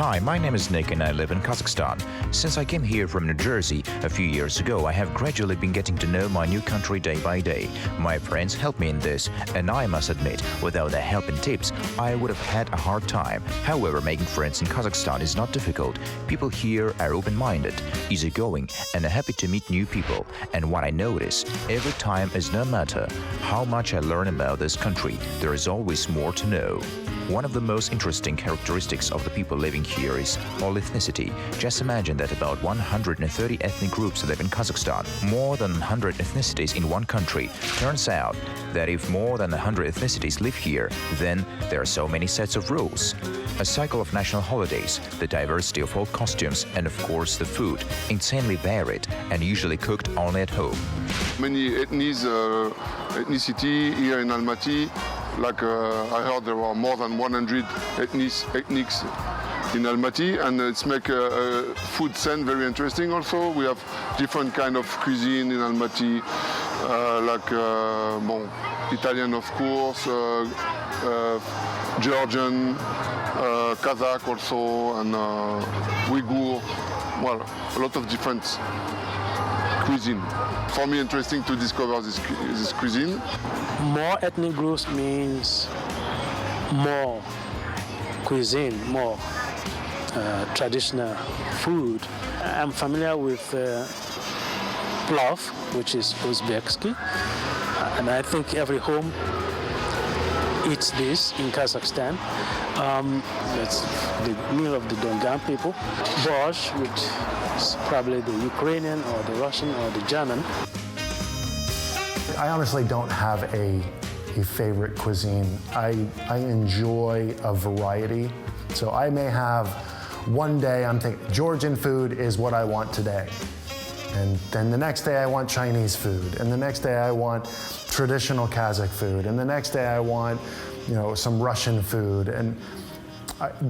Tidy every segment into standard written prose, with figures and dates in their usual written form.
Hi, my name is Nick and I live in Kazakhstan. Since I came here from New Jersey a few years ago, I have gradually been getting to know my new country day by day. My friends help me in this, and I must admit, without their help and tips, I would have had a hard time. However, making friends in Kazakhstan is not difficult. People here are open-minded, easygoing, and are happy to meet new people. And what I notice every time is no matter how much I learn about this country, there is always more to know. One of the most interesting characteristics of the people living here is all ethnicity. Just imagine that about 130 ethnic groups live in Kazakhstan, more than 100 ethnicities in one country. Turns out that if more than 100 ethnicities live here, then there are so many sets of rules. A cycle of national holidays, the diversity of all costumes, and of course the food, insanely varied and usually cooked only at home. Many ethnicity here in Almaty. Like I heard there were more than 100 ethnics in Almaty, and it's make a food scene very interesting also. We have different kind of cuisine in Almaty, like Italian of course, Georgian, Kazakh also, and Uyghur. Well, a lot of different cuisine. For me, interesting to discover this cuisine. More ethnic groups means more cuisine, more traditional food. I'm familiar with plov, which is Uzbekski, and I think every home eats this in Kazakhstan. That's the meal of the Dongan people. Borscht, which is probably the Ukrainian or the Russian or the German. I honestly don't have a favorite cuisine. I enjoy a variety. So I may have one day I'm thinking Georgian food is what I want today. And then the next day I want Chinese food. And the next day I want traditional Kazakh food. And the next day I want, some Russian food. And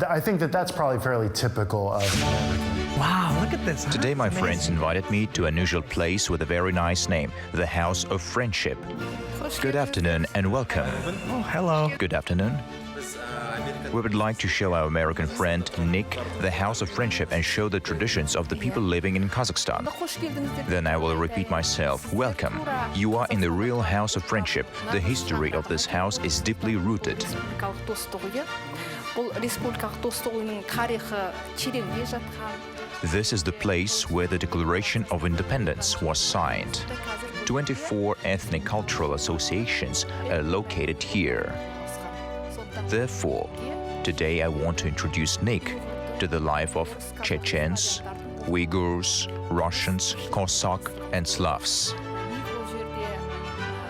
I think that that's probably fairly typical of Wow, look at this. Today my friends invited me to an unusual place with a very nice name, the House of Friendship. Good afternoon and welcome. Oh, hello. Good afternoon. We would like to show our American friend Nick the House of Friendship and show the traditions of the people living in Kazakhstan. Then I will repeat myself. Welcome. You are in the real House of Friendship. The history of this house is deeply rooted. This is the place where the Declaration of Independence was signed. 24 ethnic cultural associations are located here. Therefore, today I want to introduce Nick to the life of Chechens, Uyghurs, Russians, Cossack, and Slavs.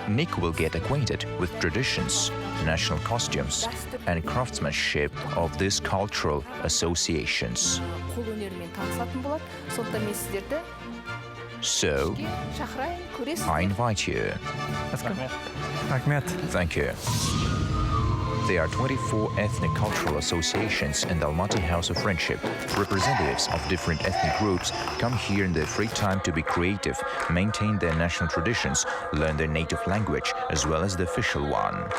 Nick will get acquainted with traditions, national costumes, and craftsmanship of these cultural associations. So, I invite you. Let's go. Ahmet. Thank you. There are 24 ethnic cultural associations in the Almaty House of Friendship. Representatives of different ethnic groups come here in their free time to be creative, maintain their national traditions, learn their native language, as well as the official one.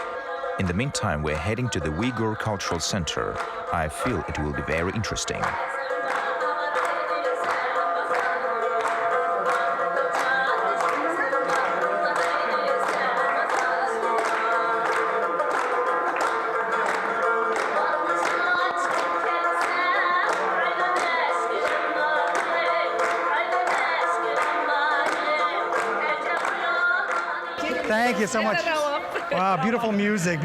In the meantime, we're heading to the Uyghur Cultural Center. I feel it will be very interesting. Thank you so much. Wow, beautiful music,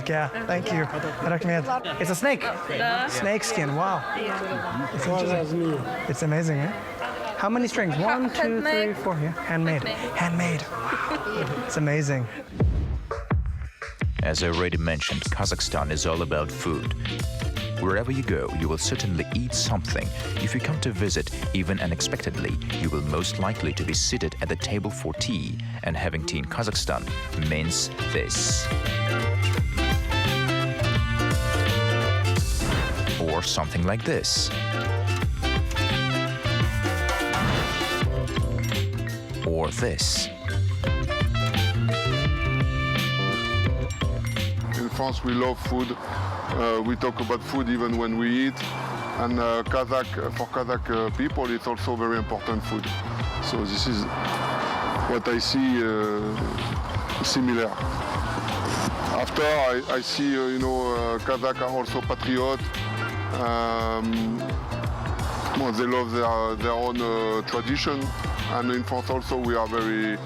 yeah. Thank you. Rahmet. It's a snake. Snake skin, wow. It's interesting. It's amazing, eh? How many strings? 1, 2, 3, 4. Yeah, handmade. Handmade. It's amazing. As I already mentioned, Kazakhstan is all about food. Wherever you go, you will certainly eat something. If you come to visit, even unexpectedly, you will most likely to be seated at the table for tea. And having tea in Kazakhstan means this. Or something like this. Or this. In France, we love food. We talk about food even when we eat. And for Kazakh people, it's also very important food. So this is what I see similar. After I see, Kazakh are also patriots. They love their own tradition. And in France also we are very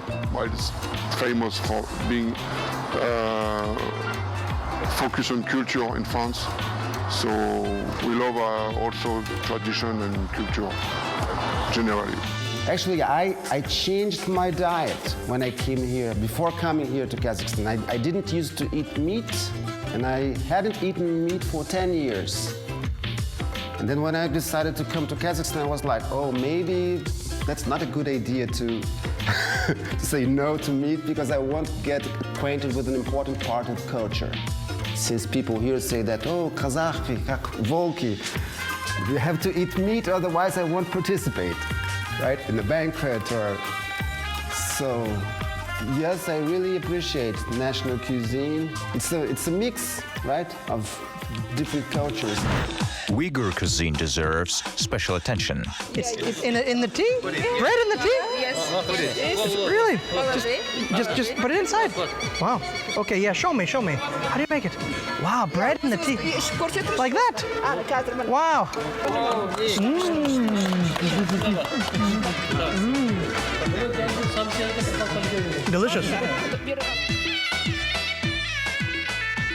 famous for being focused on culture in France. So we love also tradition and culture generally. Actually, I changed my diet when I came here. Before coming here to Kazakhstan, I didn't used to eat meat, and I hadn't eaten meat for 10 years. And then when I decided to come to Kazakhstan, I was like, oh, maybe that's not a good idea to say no to meat, because I want to get acquainted with an important part of the culture. Since people here say that, oh, Kazakhi, как волки, you have to eat meat, otherwise I won't participate, right, in the banquet or... So, yes, I really appreciate national cuisine. It's a mix, right, of different cultures. Uyghur cuisine deserves special attention. It's in the tea? Bread in the tea? Yes. Really? Just put it inside. Wow. Okay, yeah, show me. How do you make it? Wow, bread in the tea. Like that? Wow. Delicious.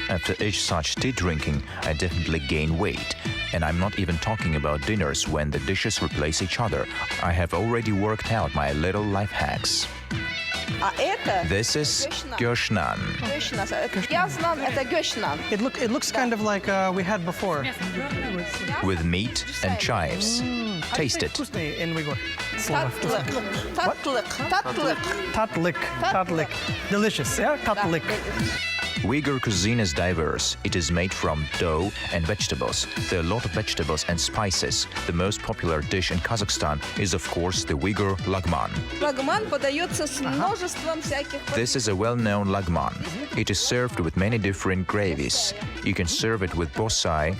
After each such tea drinking, I definitely gain weight. And I'm not even talking about dinners when the dishes replace each other. I have already worked out my little life hacks. This is göshnan. It looks kind of like we had before. With meat and chives. Taste it. In Uyghur. Tatlik. Delicious, yeah? Tatlik. Uyghur cuisine is diverse. It is made from dough and vegetables. There are a lot of vegetables and spices. The most popular dish in Kazakhstan is, of course, the Uyghur lagman. This is a well-known lagman. It is served with many different gravies. You can serve it with bosai,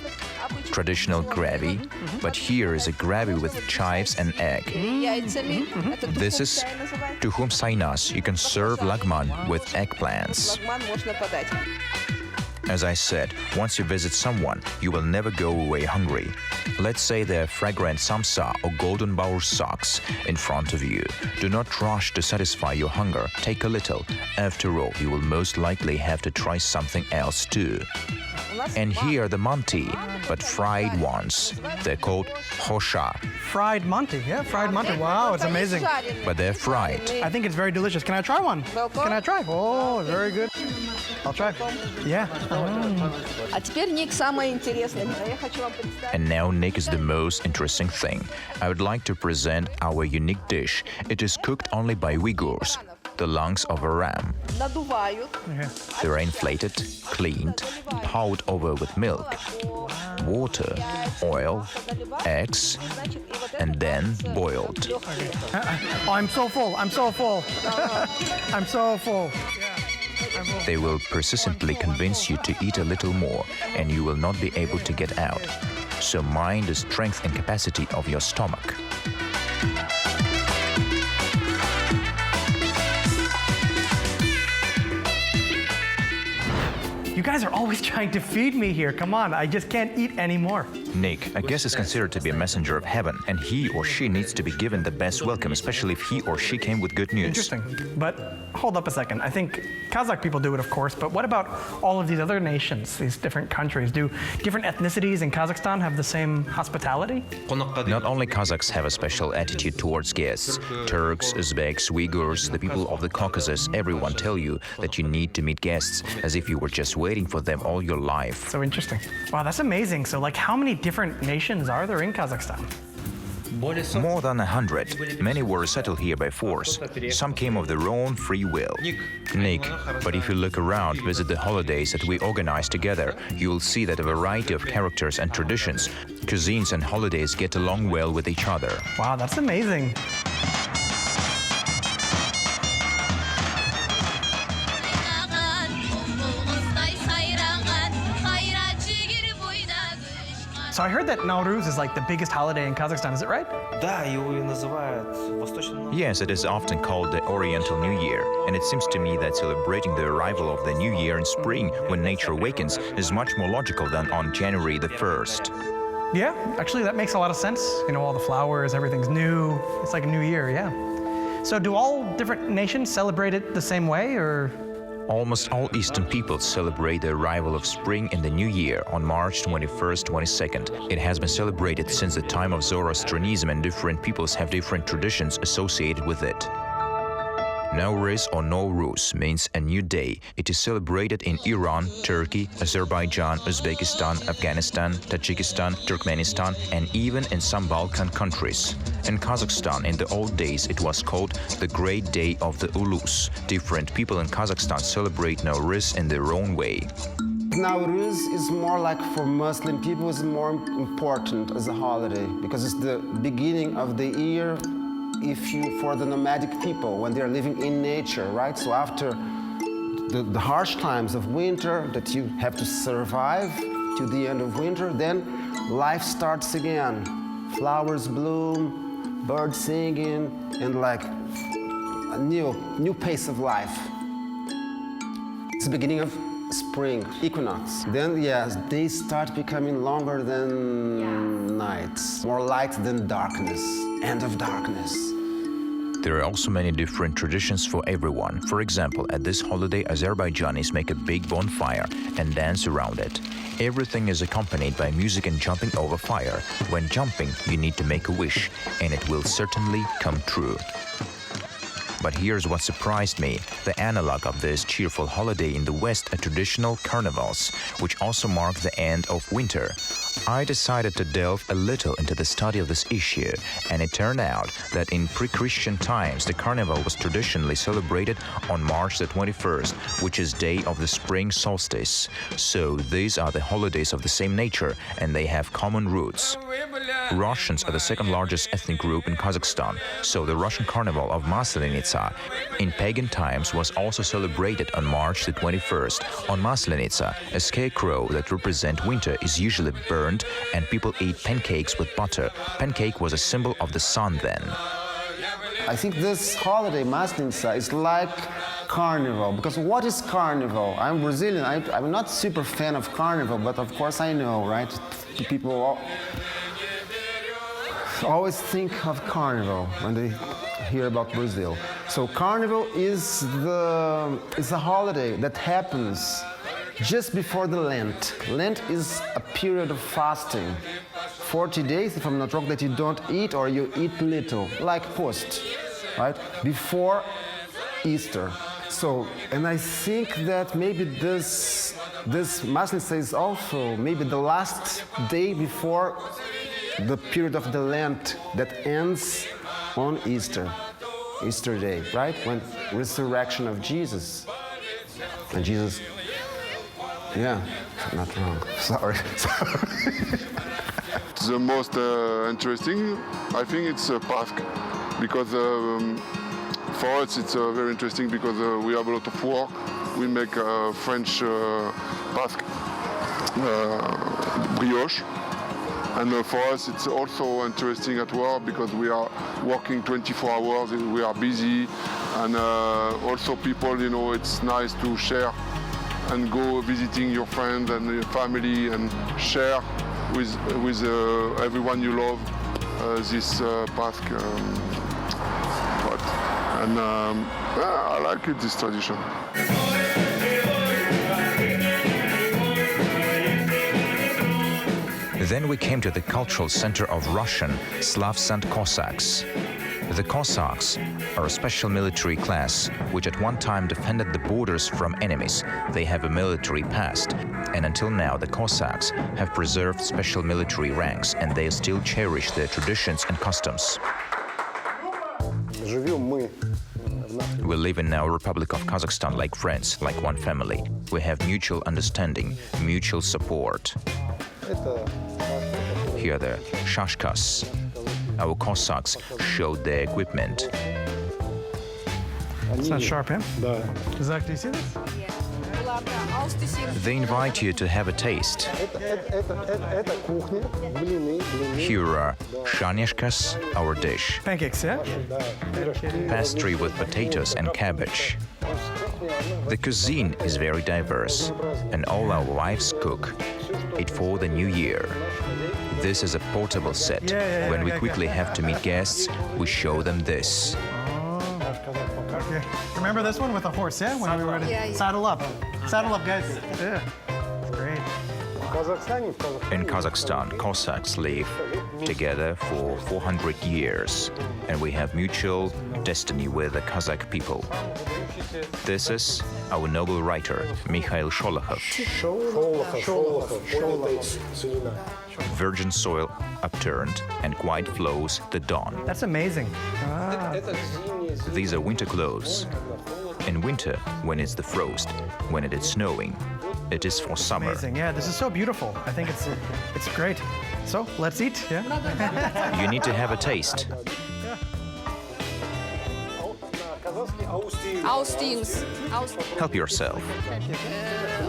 traditional gravy, but here is a gravy with chives and egg. This is tuhum saynas. You can serve lagman with eggplants. As I said, once you visit someone, you will never go away hungry. Let's say there are fragrant samsa or golden bowl socks in front of you. Do not rush to satisfy your hunger. Take a little. After all, you will most likely have to try something else too. And here are the manti, but fried ones. They're called hosha. Fried manti, yeah, fried manti. Wow, it's amazing. But they're fried. I think it's very delicious. Can I try one? Can I try? Oh, very good. I'll try. Yeah. And now Nick is the most interesting thing. I would like to present our unique dish. It is cooked only by Uyghurs. The lungs of a ram. They're inflated, cleaned, poured over with milk, water, oil, eggs, and then boiled. Oh, I'm so full. I'm so full. They will persistently convince you to eat a little more, and you will not be able to get out. So mind the strength and capacity of your stomach. You guys are always trying to feed me here. Come on, I just can't eat anymore. Nick, a guest is considered to be a messenger of heaven, and he or she needs to be given the best welcome, especially if he or she came with good news. Interesting. But hold up a second. I think Kazakh people do it, of course, but what about all of these other nations, these different countries? Do different ethnicities in Kazakhstan have the same hospitality? Not only Kazakhs have a special attitude towards guests. Turks, Uzbeks, Uyghurs, the people of the Caucasus, everyone tell you that you need to meet guests as if you were just waiting for them all your life. So interesting. Wow, that's amazing. So like how many different nations are there in Kazakhstan? More than 100. Many were settled here by force. Some came of their own free will. Nick, but if you look around, visit the holidays that we organize together, you will see that a variety of characters and traditions, cuisines and holidays get along well with each other. Wow, that's amazing. So I heard that Nowruz is like the biggest holiday in Kazakhstan, is it right? Да, его и называют восточным. Yes, it is often called the Oriental New Year, and it seems to me that celebrating the arrival of the new year in spring when nature awakens is much more logical than on January the 1st. Yeah, actually that makes a lot of sense. You know, all the flowers, everything's new. It's like a new year, yeah. So do all different nations celebrate it the same way, or? Almost all Eastern peoples celebrate the arrival of spring in the new year on March 21st, 22nd. It has been celebrated since the time of Zoroastrianism, and different peoples have different traditions associated with it. Nowruz or Nowruz means a new day. It is celebrated in Iran, Turkey, Azerbaijan, Uzbekistan, Afghanistan, Tajikistan, Turkmenistan, and even in some Balkan countries. In Kazakhstan, in the old days, it was called the Great Day of the Ulus. Different people in Kazakhstan celebrate Nowruz in their own way. Nowruz is more like for Muslim people, is more important as a holiday because it's the beginning of the year. For the nomadic people, when they're living in nature, right? So after the harsh times of winter that you have to survive to the end of winter, then life starts again. Flowers bloom, birds singing, and like a new pace of life. It's the beginning of spring, equinox. Then, yes, days start becoming longer than nights, more light than darkness, end of darkness. There are also many different traditions for everyone. For example, at this holiday, Azerbaijanis make a big bonfire and dance around it. Everything is accompanied by music and jumping over fire. When jumping, you need to make a wish, and it will certainly come true. But here's what surprised me. The analog of this cheerful holiday in the West are traditional carnivals, which also mark the end of winter. I decided to delve a little into the study of this issue, and it turned out that in pre-Christian times, the carnival was traditionally celebrated on March the 21st, which is day of the spring solstice. So these are the holidays of the same nature, and they have common roots. Russians are the second largest ethnic group in Kazakhstan, so the Russian carnival of Maslenitsa in pagan times was also celebrated on March the 21st. On Maslenitsa, a scarecrow that represents winter is usually burned, and people eat pancakes with butter. Pancake was a symbol of the sun then. I think this holiday, Maslenitsa, is like carnival, because what is carnival? I'm Brazilian, I'm not super fan of carnival, but of course I know, right? People always think of carnival when they hear about Brazil. So carnival is a holiday that happens just before the Lent. Lent is a period of fasting. 40 days, if I'm not wrong, that you don't eat or you eat little, like post, right? Before Easter. So, and I think that maybe this Maslenitsa is also maybe the last day before the period of the Lent that ends on Easter Day, right? When resurrection of Jesus. And Jesus, yeah, not wrong, sorry. The most interesting, I think it's Pâques, because for us it's very interesting because we have a lot of work. We make French Pâques brioche. And for us, it's also interesting at work because we are working 24 hours, we are busy. And also people, you know, it's nice to share and go visiting your friends and your family and share with everyone you love this Pâques pot. And I like it, this tradition. Then we came to the cultural center of Russian Slavs and Cossacks. The Cossacks are a special military class which at one time defended the borders from enemies. They have a military past, and until now the Cossacks have preserved special military ranks, and they still cherish their traditions and customs. We live in our Republic of Kazakhstan like friends, like one family. We have mutual understanding, mutual support. Here the shashkas. Our Cossacks showed their equipment. It's not sharp, yeah? Zach, do you see this? They invite you to have a taste. Here are shanishkas, our dish, Pancakes, yeah? pastry with potatoes and cabbage. The cuisine is very diverse, and all our wives cook it for the new year. This is a portable set. When we quickly have to meet guests, we show them this. Okay. Remember this one with the horse, yeah? When we were ready. Yeah. Saddle up. Saddle up, guys. Yeah. Great. In Kazakhstan, Cossacks live together for 400 years, and we have mutual destiny with the Kazakh people. This is our noble writer, Mikhail Sholokhov. Virgin soil upturned and quite flows the dawn. That's amazing. These are winter clothes. In winter, when it's the frost, when it is snowing, it is for summer. Amazing. Yeah, this is so beautiful. I think it's great. So, let's eat, yeah? You need to have a taste. Austins. Help yourself.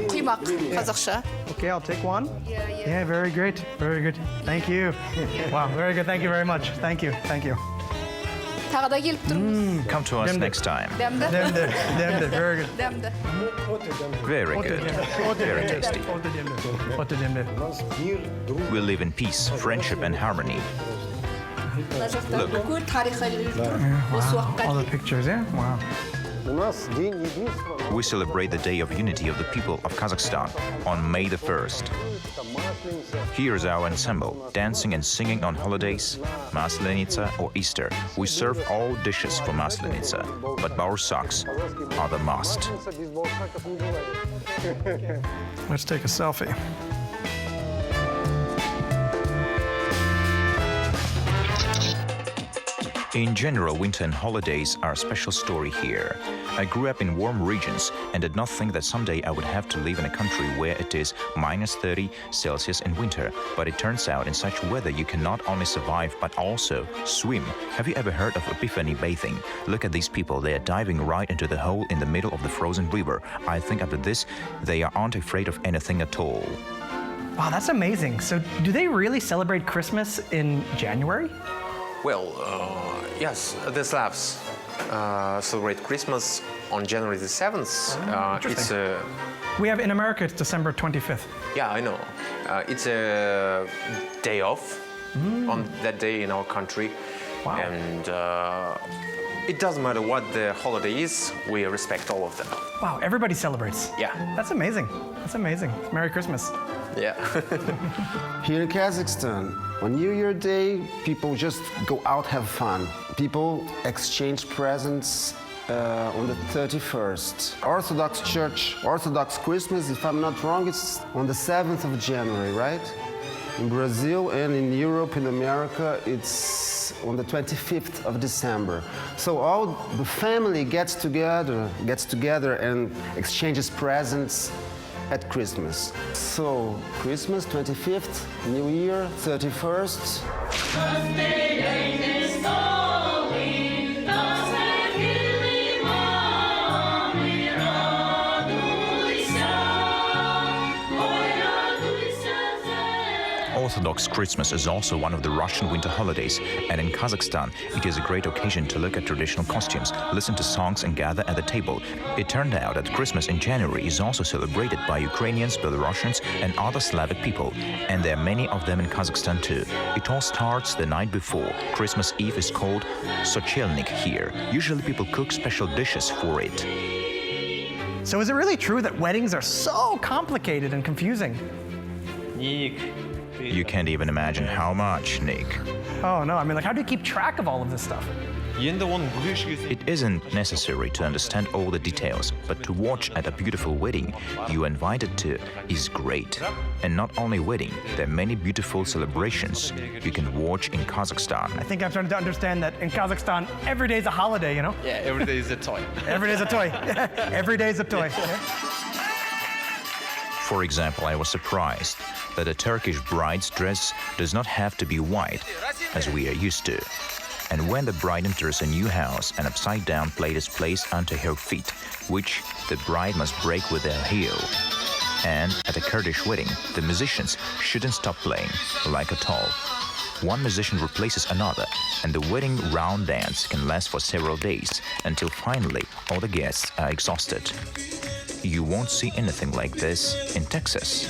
Қимақ, қазақша. Okay, I'll take one. Yeah, very great. Very good. Thank you. Wow, very good. Thank you very much. Thank you. Thank you. Тағы да келіп тұрмыз. Come to us Demde. next time. Дәмді? Demde, very good. Дәмді. Very good. Very tasty. We live in peace, friendship, and harmony. Мына жақта бүкіл тарихы осы уақытқа All the pictures, yeah? Wow. We celebrate the Day of Unity of the people of Kazakhstan on May the 1st. Here's our ensemble, dancing and singing on holidays, Maslenitsa or Easter. We serve all dishes for Maslenitsa, but baursaks are the must. Let's take a selfie. In general, winter and holidays are a special story here. I grew up in warm regions and did not think that someday I would have to live in a country where it is -30 Celsius in winter. But it turns out in such weather you can not only survive but also swim. Have you ever heard of epiphany bathing? Look at these people. They are diving right into the hole in the middle of the frozen river. I think after this, they aren't afraid of anything at all. Wow, that's amazing. So, do they really celebrate Christmas in January? Well, yes, the Slavs celebrate Christmas on January the 7th. It's a... We have in America, it's December 25th. Yeah, I know. It's a day off on that day in our country. Wow. And it doesn't matter what the holiday is, we respect all of them. Wow, everybody celebrates. Yeah. That's amazing. That's amazing. Merry Christmas. Yeah. Here in Kazakhstan, on New Year Day, people just go out, have fun. People exchange presents on the 31st. Orthodox Church, Orthodox Christmas, if I'm not wrong, it's on the 7th of January, right? In Brazil and in Europe, in America, it's on the 25th of December. So all the family gets together and exchanges presents at Christmas. So Christmas 25th, New Year 31st. Orthodox Christmas is also one of the Russian winter holidays, and in Kazakhstan, it is a great occasion to look at traditional costumes, listen to songs, and gather at the table. It turned out that Christmas in January is also celebrated by Ukrainians, Belarusians, and other Slavic people, and there are many of them in Kazakhstan too. It all starts the night before. Christmas Eve is called sochielnik here. Usually people cook special dishes for it. So is it really true that weddings are so complicated and confusing? You can't even imagine how much, Nick. Oh no, I mean, like, how do you keep track of all of this stuff? It isn't necessary to understand all the details, but to watch at a beautiful wedding you are invited to is great. And not only wedding, there are many beautiful celebrations you can watch in Kazakhstan. I think I'm starting to understand that in Kazakhstan, every day is a holiday, you know? Yeah, every day is a toy. Every day is a toy. Every day is a toy. For example, I was surprised that a Turkish bride's dress does not have to be white, as we are used to. And when the bride enters a new house, an upside-down plate is placed under her feet, which the bride must break with her heel. And at a Kurdish wedding, the musicians shouldn't stop playing, like at all. One musician replaces another, and the wedding round dance can last for several days, until finally all the guests are exhausted. You won't see anything like this in Texas.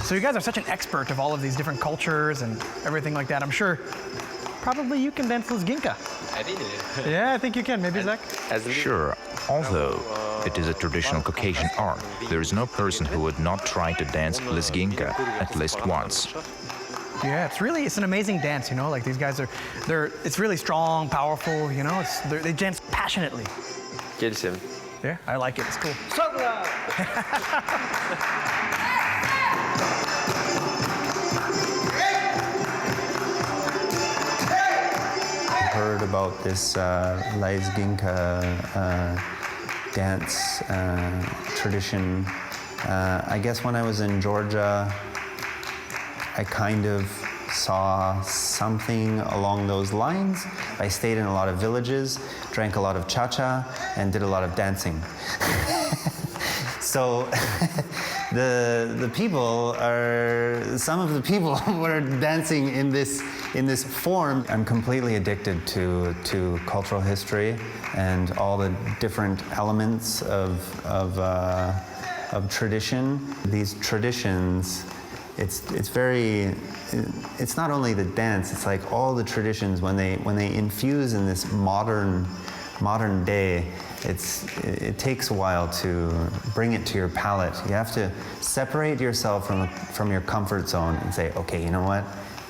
So you guys are such an expert of all of these different cultures and everything like that. I'm sure probably you can dance Lezginka. I think it is. Yeah, I think you can. Maybe Zach? Sure, although it is a traditional Caucasian art, there is no person who would not try to dance Lezginka at least once. Yeah, it's an amazing dance, you know, like these guys it's really strong, powerful, you know, they dance passionately. Келісем. Yeah, I like it, it's cool. Heard about this Lezginka dance tradition. I guess when I was in Georgia, I kind of saw something along those lines. I stayed in a lot of villages, drank a lot of cha-cha, and did a lot of dancing. So the people some of the people were dancing in this form. I'm completely addicted to cultural history and all the different elements of tradition. These traditions, it's not only the dance, it's like all the traditions when they infuse in this modern day, it takes a while to bring it to your palate. You have to separate yourself from your comfort zone and say, okay, you know what?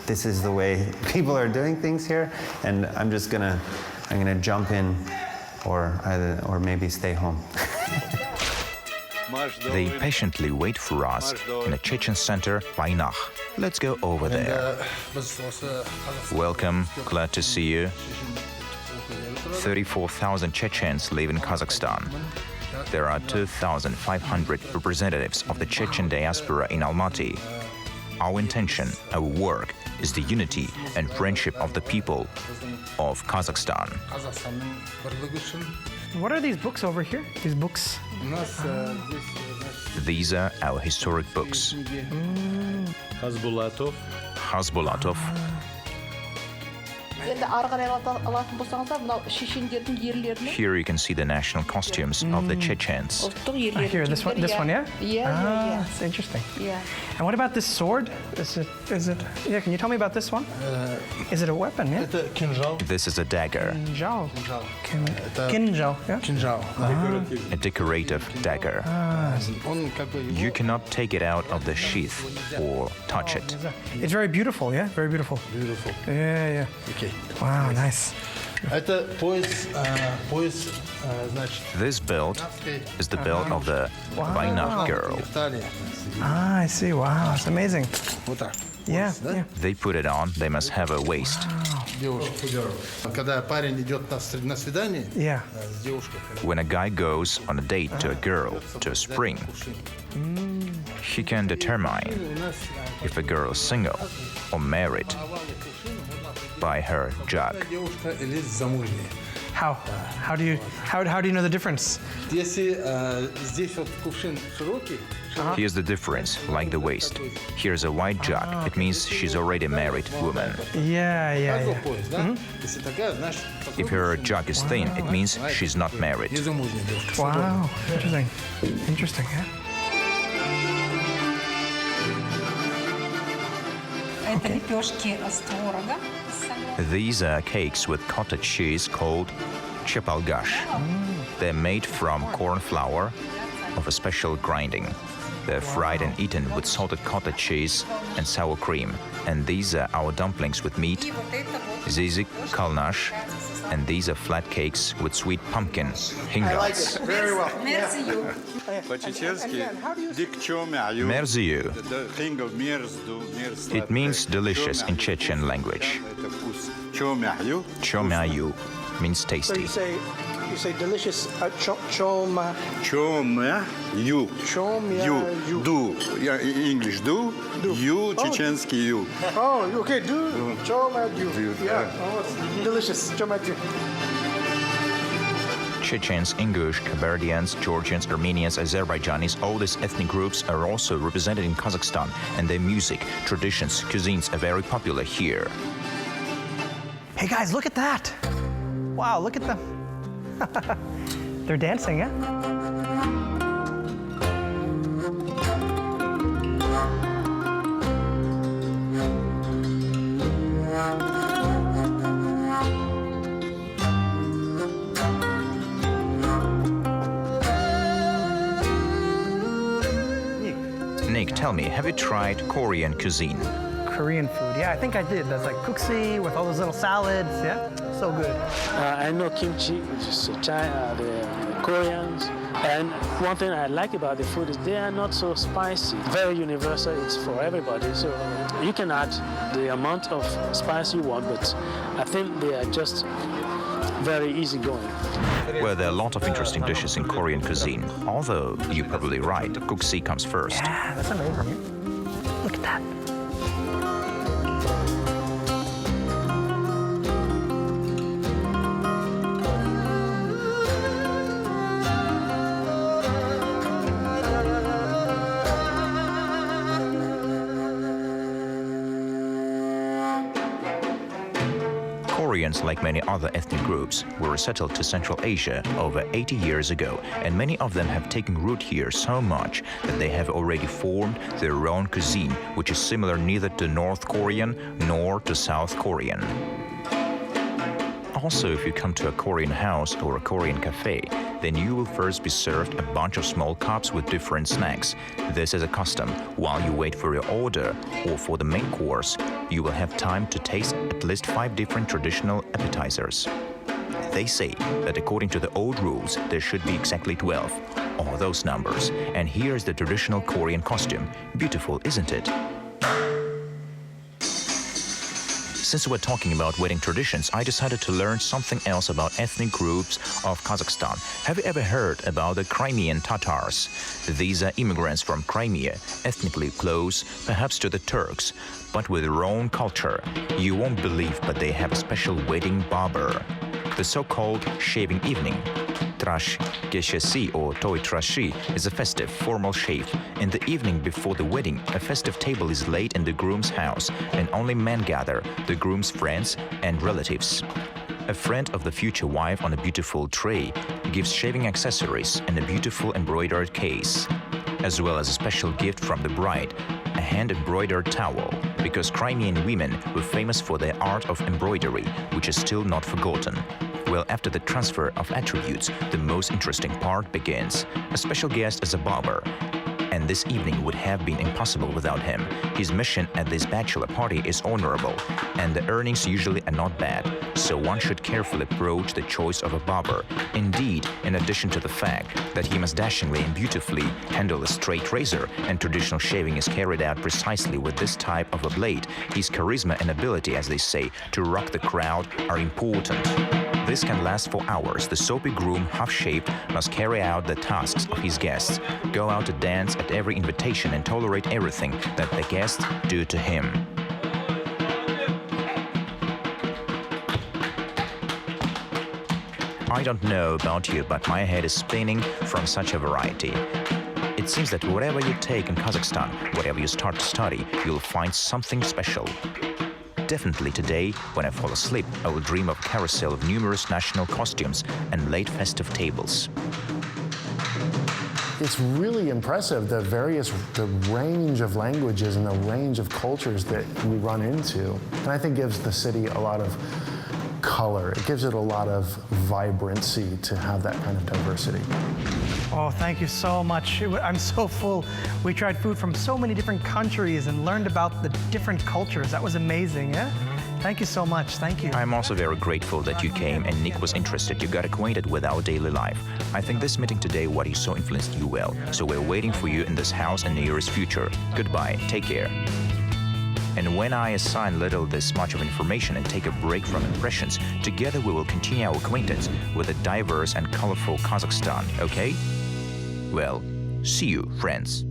This is the way people are doing things here, and I'm gonna jump in, or maybe stay home. They patiently wait for us in a Chechen center, Байланыс. Let's go over there. Welcome, glad to see you. 34,000 Chechens live in Kazakhstan. There are 2,500 representatives of the Chechen diaspora in Almaty. Our intention, our work, is the unity and friendship of the people of Kazakhstan. What are these books over here? These books? These are our historic books. Хасбулатов. Here you can see the national costumes of the Chechens. Here, this one, yeah? Yeah. It's interesting. Yeah. And what about this sword? Is it? Yeah, can you tell me about this one? Is it a weapon, yeah? This is a dagger. Kinjal, yeah? A decorative dagger. You cannot take it out of the sheath or touch it. It's very beautiful, yeah? Very beautiful. Beautiful. Yeah. Okay. Wow, nice. This belt is the belt of the Байланыс girl. Ah, I see. Wow, it's amazing. Yeah. They put it on, they must have a waist. Yeah. When a guy goes on a date to a girl, to a spring, he can determine if a girl is single or married by her jug. How? How do you know the difference? Here's the difference, like the waist. Here's a white jug. It means she's already a married woman. Yeah. If her jug is thin, it means she's not married. Wow, interesting, yeah? These are cakes with cottage cheese called chepalgash. They're made from corn flour of a special grinding. They're fried and eaten with salted cottage cheese and sour cream. And these are our dumplings with meat, zizik, kalnash, and these are flat cakes with sweet pumpkin, hingats. Very well. Merziyu. It means delicious in Chechen language. Chomyayu means tasty. You say delicious choma. Чомя, ю. Chomya Ю. Ду. Я English do. Ю, чеченский ю. Oh, okay, do. Choma do. Yeah. Oh, it's delicious. Choma do. Chechens, Ingush, Kabardians, Georgians, Armenians, Azerbaijanis, all these ethnic groups are also represented in Kazakhstan, and their music, traditions, cuisines are very popular here. Hey guys, look at that. Wow, look at them. They're dancing, yeah? Nick, tell me, have you tried Korean cuisine? Korean food, yeah, I think I did. That's like kuksu with all those little salads, yeah? So good. I know kimchi, which is China, the Koreans. And one thing I like about the food is they are not so spicy. Very universal, it's for everybody. So you can add the amount of spice you want, but I think they are just very easygoing. Well, there are a lot of interesting dishes in Korean cuisine. Although, you're probably right, kuksu comes first. Yeah, that's amazing. Look at that. Koreans, like many other ethnic groups, were settled to Central Asia over 80 years ago, and many of them have taken root here so much that they have already formed their own cuisine, which is similar neither to North Korean nor to South Korean. Also, if you come to a Korean house or a Korean cafe, then you will first be served a bunch of small cups with different snacks. This is a custom. While you wait for your order or for the main course, you will have time to taste at least 5 different traditional appetizers. They say that according to the old rules, there should be exactly 12, all those numbers. And here's the traditional Korean costume. Beautiful, isn't it? Since we're talking about wedding traditions, I decided to learn something else about ethnic groups of Kazakhstan. Have you ever heard about the Crimean Tatars? These are immigrants from Crimea, ethnically close, perhaps to the Turks, but with their own culture. You won't believe, but they have a special wedding barber. The so-called shaving evening, Trash Geshesi or Toy Trashi, is a festive, formal shave. In the evening before the wedding, a festive table is laid in the groom's house, and only men gather, the groom's friends and relatives. A friend of the future wife on a beautiful tray gives shaving accessories and a beautiful embroidered case, as well as a special gift from the bride, a hand-embroidered towel, because Crimean women were famous for their art of embroidery, which is still not forgotten. Well, after the transfer of attributes, the most interesting part begins. A special guest is a barber, and this evening would have been impossible without him. His mission at this bachelor party is honorable, and the earnings usually are not bad, so one should carefully approach the choice of a barber. Indeed, in addition to the fact that he must dashingly and beautifully handle a straight razor, and traditional shaving is carried out precisely with this type of a blade, his charisma and ability, as they say, to rock the crowd are important. This can last for hours. The soapy groom, half-shaved, must carry out the tasks of his guests, go out to dance at every invitation and tolerate everything that the guests do to him. I don't know about you, but my head is spinning from such a variety. It seems that whatever you take in Kazakhstan, whatever you start to study, you'll find something special. Definitely today, when I fall asleep, I will dream of a carousel of numerous national costumes and late festive tables. It's really impressive, the range of languages and the range of cultures that we run into. And I think gives the city a lot of color. It gives it a lot of vibrancy to have that kind of diversity. Oh, thank you so much. I'm so full. We tried food from so many different countries and learned about the different cultures. That was amazing, yeah? Thank you so much. Thank you. I'm also very grateful that you came and Nick was interested. You got acquainted with our daily life. I think this meeting today, what you saw, influenced you well. So we're waiting for you in this house in the nearest future. Goodbye. Take care. And when I assign little this much of information and take a break from impressions, together we will continue our acquaintance with a diverse and colorful Kazakhstan, okay? Well, see you, friends.